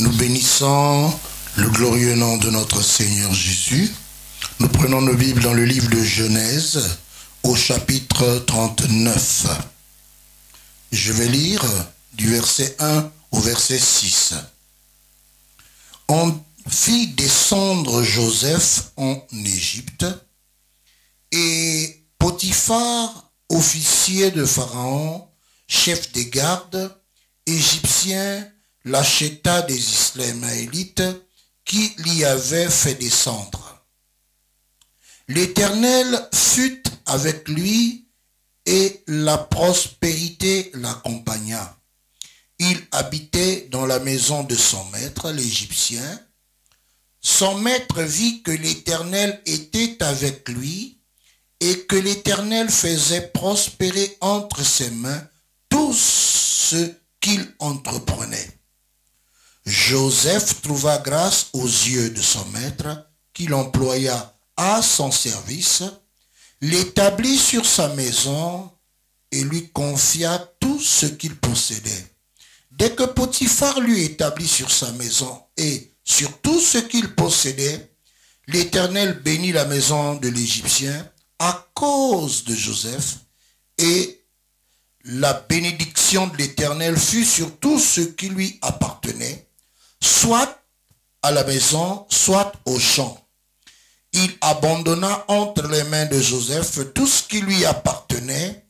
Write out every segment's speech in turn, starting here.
Nous bénissons le glorieux nom de notre Seigneur Jésus. Nous prenons nos Bibles dans le livre de Genèse, au chapitre 39. Je vais lire du verset 1 au verset 6. On fit descendre Joseph en Égypte, et Potiphar, officier de Pharaon, chef des gardes, égyptien, l'acheta des Ismaélites qui l'y avaient fait descendre. L'Éternel fut avec lui et la prospérité l'accompagna. Il habitait dans la maison de son maître, l'Égyptien. Son maître vit que l'Éternel était avec lui et que l'Éternel faisait prospérer entre ses mains tout ce qu'il entreprenait. Joseph trouva grâce aux yeux de son maître, qui l'employa à son service, l'établit sur sa maison et lui confia tout ce qu'il possédait. Dès que Potiphar lui établit sur sa maison et sur tout ce qu'il possédait, l'Éternel bénit la maison de l'Égyptien à cause de Joseph, et la bénédiction de l'Éternel fut sur tout ce qui lui appartenait, soit à la maison, soit au champ. Il abandonna entre les mains de Joseph tout ce qui lui appartenait,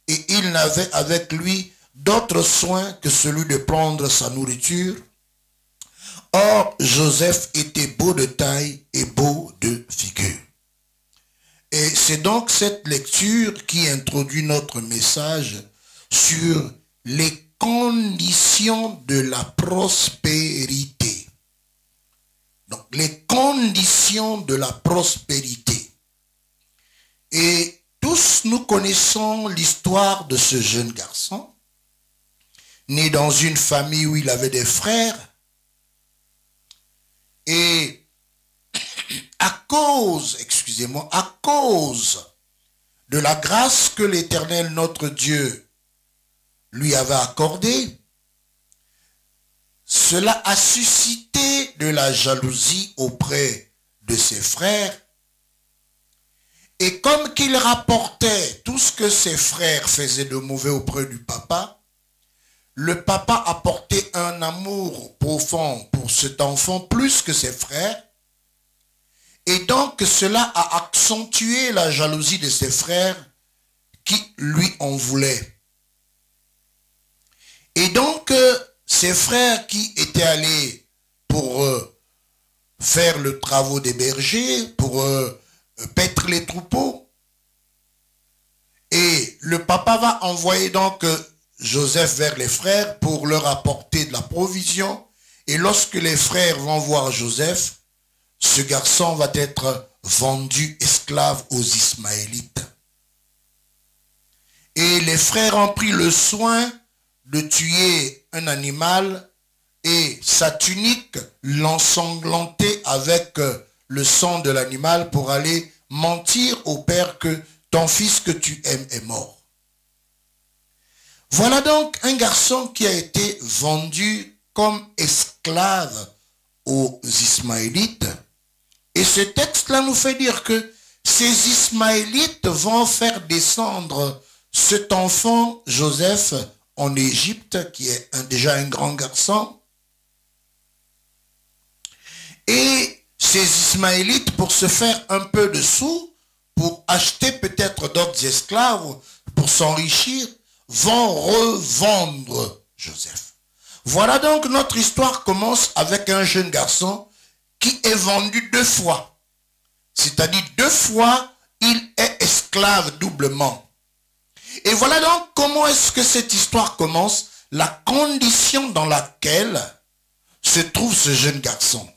et il n'avait avec lui d'autre soin que celui de prendre sa nourriture. Or, Joseph était beau de taille et beau de figure. Et c'est donc cette lecture qui introduit notre message sur les conditions de la prospérité. Donc, les conditions de la prospérité. Et tous nous connaissons l'histoire de ce jeune garçon, né dans une famille où il avait des frères. Et à cause de la grâce que l'Éternel notre Dieu lui avait accordée, cela a suscité de la jalousie auprès de ses frères. Et comme qu'il rapportait tout ce que ses frères faisaient de mauvais auprès du papa, le papa apportait un amour profond pour cet enfant plus que ses frères. Et donc cela a accentué la jalousie de ses frères qui lui en voulaient. Et donc ses frères qui étaient allés pour faire le travail des bergers, pour paître les troupeaux, et le papa va envoyer donc Joseph vers les frères pour leur apporter de la provision. Et lorsque les frères vont voir Joseph, ce garçon va être vendu esclave aux Ismaélites. Et les frères ont pris le soin de tuer un animal et sa tunique l'ensanglanter avec le sang de l'animal pour aller mentir au père que ton fils que tu aimes est mort. Voilà donc un garçon qui a été vendu comme esclave aux Ismaélites. Et ce texte-là nous fait dire que ces Ismaélites vont faire descendre cet enfant, Joseph, en Égypte, qui est déjà un grand garçon. Et ces Ismaélites, pour se faire un peu de sous, pour acheter peut-être d'autres esclaves, pour s'enrichir, vont revendre Joseph. Voilà donc notre histoire commence avec un jeune garçon qui est vendu 2 fois. C'est-à-dire 2 fois, il est esclave doublement. Et voilà donc comment est-ce que cette histoire commence, la condition dans laquelle se trouve ce jeune garçon.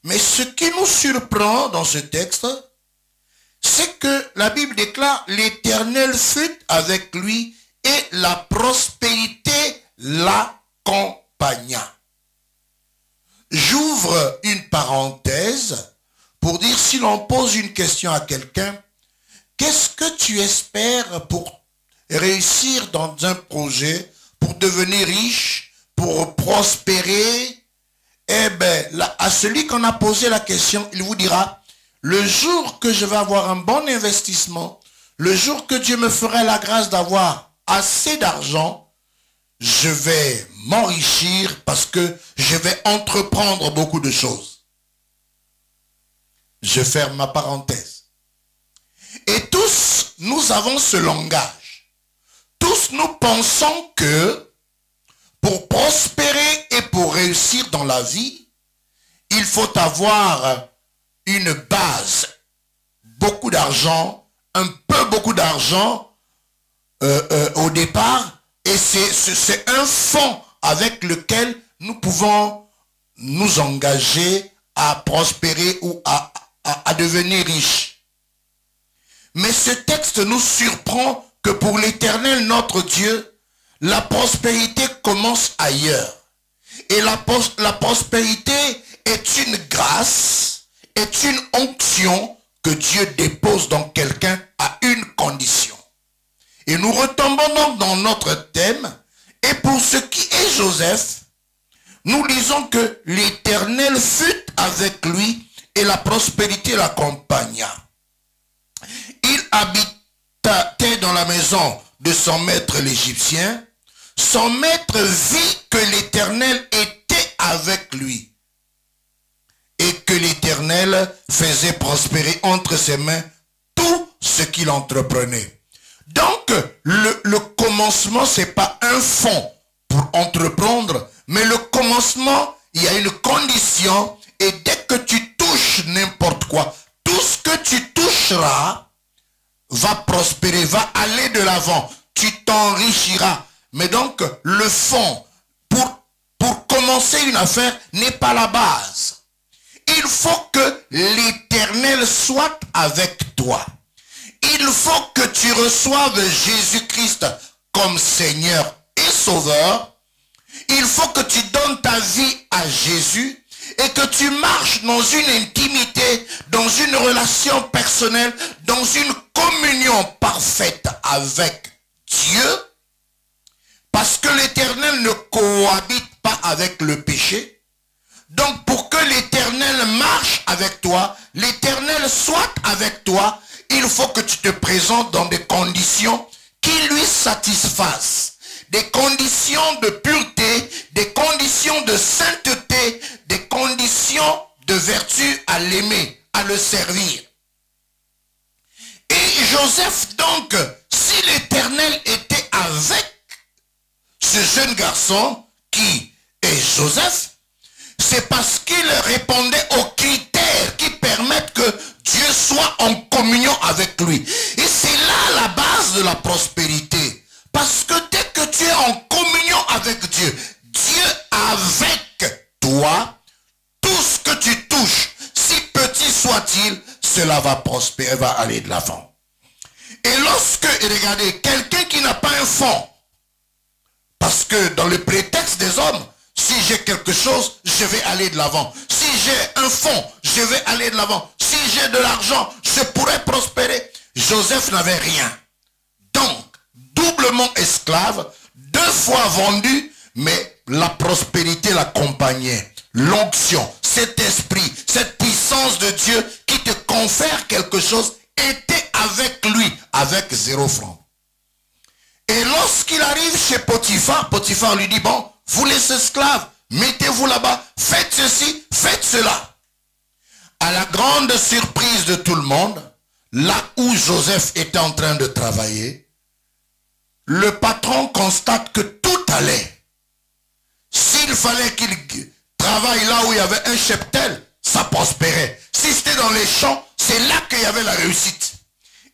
Mais ce qui nous surprend dans ce texte, c'est que la Bible déclare « L'Éternel fut avec lui et la prospérité l'accompagna ». J'ouvre une parenthèse pour dire, si l'on pose une question à quelqu'un, qu'est-ce que tu espères pour réussir dans un projet, pour devenir riche, pour prospérer, Eh bien, à celui qu'on a posé la question, il vous dira, le jour que je vais avoir un bon investissement, le jour que Dieu me fera la grâce d'avoir assez d'argent, je vais m'enrichir parce que je vais entreprendre beaucoup de choses. Je ferme ma parenthèse. Et tous, nous avons ce langage. Tous, nous pensons que pour prospérer et pour réussir dans la vie, il faut avoir une base, beaucoup d'argent, beaucoup d'argent au départ, et c'est un fonds avec lequel nous pouvons nous engager à prospérer ou à devenir riches. Mais ce texte nous surprend que pour l'Éternel, notre Dieu, la prospérité commence ailleurs. Et la prospérité est une grâce, est une onction que Dieu dépose dans quelqu'un à une condition. Et nous retombons donc dans notre thème. Et pour ce qui est Joseph, nous lisons que l'Éternel fut avec lui et la prospérité l'accompagna. Il habitait dans la maison de son maître l'Égyptien. Son maître vit que l'Éternel était avec lui et que l'Éternel faisait prospérer entre ses mains tout ce qu'il entreprenait. Donc, le commencement, ce n'est pas un fonds pour entreprendre, mais le commencement, il y a une condition, et dès que tu touches n'importe quoi, tout ce que tu toucheras va prospérer, va aller de l'avant, tu t'enrichiras. Mais donc, le fond, pour commencer une affaire, n'est pas la base. Il faut que l'Éternel soit avec toi. Il faut que tu reçoives Jésus-Christ comme Seigneur et Sauveur. Il faut que tu donnes ta vie à Jésus et que tu marches dans une intimité, dans une relation personnelle, dans une communion parfaite avec Dieu. Parce que l'Éternel ne cohabite pas avec le péché. Donc pour que l'Éternel marche avec toi, l'Éternel soit avec toi, il faut que tu te présentes dans des conditions qui lui satisfassent. Des conditions de pureté, des conditions de sainteté, des conditions de vertu à l'aimer, à le servir. Et Joseph donc, si l'Éternel était avec ce jeune garçon qui est Joseph, c'est parce qu'il répondait aux critères qui permettent que Dieu soit en communion avec lui. Et c'est là la base de la prospérité. Parce que dès que tu es en communion avec Dieu, Dieu avec toi, tout ce que tu touches, si petit soit-il, cela va prospérer, va aller de l'avant. Et lorsque, regardez, quelqu'un qui n'a pas un fonds, parce que dans le prétexte des hommes, si j'ai quelque chose, je vais aller de l'avant. Si j'ai un fonds, je vais aller de l'avant. Si j'ai de l'argent, je pourrais prospérer. Joseph n'avait rien. Donc, doublement esclave, 2 fois vendu, mais la prospérité l'accompagnait. L'onction, cet esprit, cette puissance de Dieu qui te confère quelque chose était avec lui, avec 0 franc. Et lorsqu'il arrive chez Potiphar, Potiphar lui dit, bon, vous les esclaves, mettez-vous là-bas, faites ceci, faites cela. À la grande surprise de tout le monde, là où Joseph était en train de travailler, le patron constate que tout allait. S'il fallait qu'il travaille là où il y avait un cheptel, ça prospérait. Si c'était dans les champs, c'est là qu'il y avait la réussite.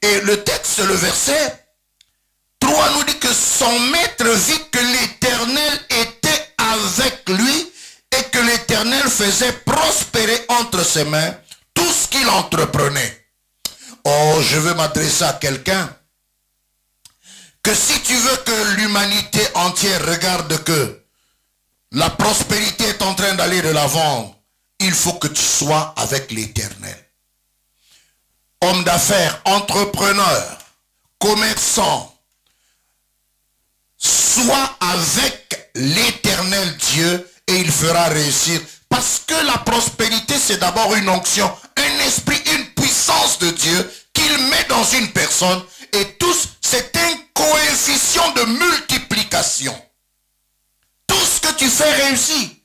Et le texte, le verset 3 nous dit que son maître vit que l'Éternel était avec lui et que l'Éternel faisait prospérer entre ses mains tout ce qu'il entreprenait. Oh, je veux m'adresser à quelqu'un que si tu veux que l'humanité entière regarde que la prospérité est en train d'aller de l'avant, il faut que tu sois avec l'Éternel. Homme d'affaires, entrepreneur, commerçant, sois avec l'Éternel Dieu et il fera réussir Parce que la prospérité, c'est d'abord une onction, un esprit, une puissance de Dieu qu'il met dans une personne. Et tous, c'est un coefficient de multiplication. Tout ce que tu fais réussit.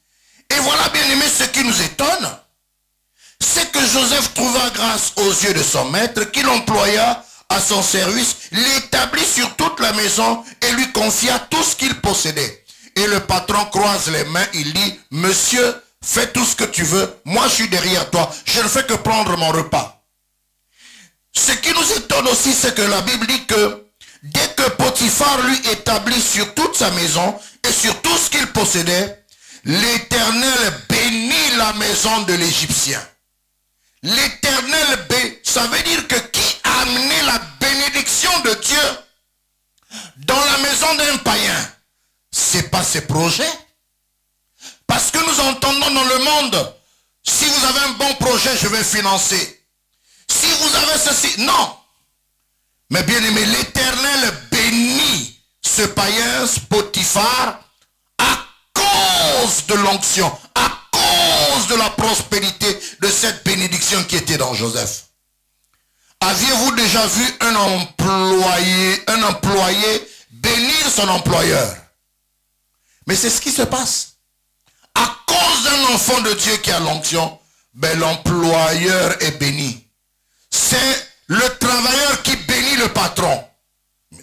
Et voilà, bien aimé, ce qui nous étonne, c'est que Joseph trouva grâce aux yeux de son maître, qu'il employa à son service, l'établit sur toute la maison et lui confia tout ce qu'il possédait. Et le patron croise les mains, il dit, monsieur, fais tout ce que tu veux, moi je suis derrière toi, je ne fais que prendre mon repas. Ce qui nous étonne aussi, c'est que la Bible dit que dès que Potiphar lui établit sur toute sa maison et sur tout ce qu'il possédait, l'Éternel bénit la maison de l'Égyptien. L'Éternel bénit, ça veut dire que qui a amené la bénédiction de Dieu dans la maison d'un païen? C'est pas ses projets. Parce que nous entendons dans le monde, si vous avez un bon projet, je vais financer. Si vous avez ceci, non. Mais bien aimé, l'Éternel bénit ce païen, ce Potiphar, à cause de l'onction, à cause de la prospérité de cette bénédiction qui était dans Joseph. Aviez-vous déjà vu un employé bénir son employeur? Mais c'est ce qui se passe. À cause d'un enfant de Dieu qui a l'onction, ben l'employeur est béni. C'est le travailleur qui bénit le patron.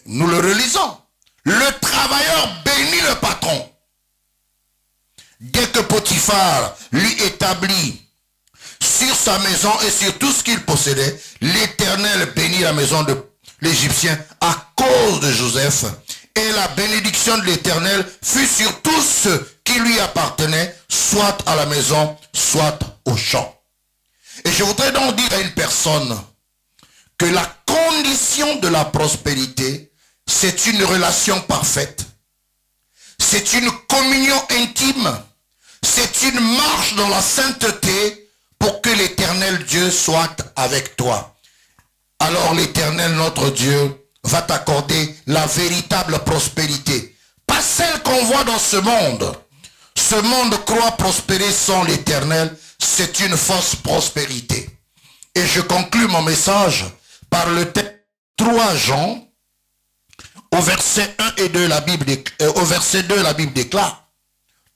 Nous le relisons. Le travailleur bénit le patron. Dès que Potiphar lui établit sur sa maison et sur tout ce qu'il possédait, l'Éternel bénit la maison de l'Égyptien à cause de Joseph. Et la bénédiction de l'Éternel fut sur tout ce qui lui appartenait, soit à la maison, soit au champ. Et je voudrais donc dire à une personne que la condition de la prospérité, c'est une relation parfaite. C'est une communion intime. C'est une marche dans la sainteté pour que l'Éternel Dieu soit avec toi. Alors l'Éternel notre Dieu va t'accorder la véritable prospérité. Pas celle qu'on voit dans ce monde. Ce monde croit prospérer sans l'Éternel. C'est une fausse prospérité. Et je conclus mon message par le texte 3 Jean, au verset 1 et 2, au verset 2, la Bible déclare,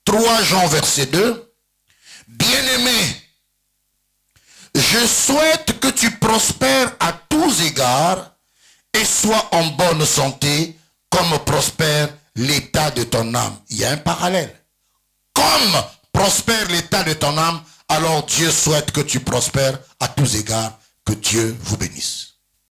3 Jean, verset 2, bien-aimé, je souhaite que tu prospères à tous égards et sois en bonne santé, comme prospère l'état de ton âme. Il y a un parallèle. Comme prospère l'état de ton âme, alors Dieu souhaite que tu prospères à tous égards. Que Dieu vous bénisse.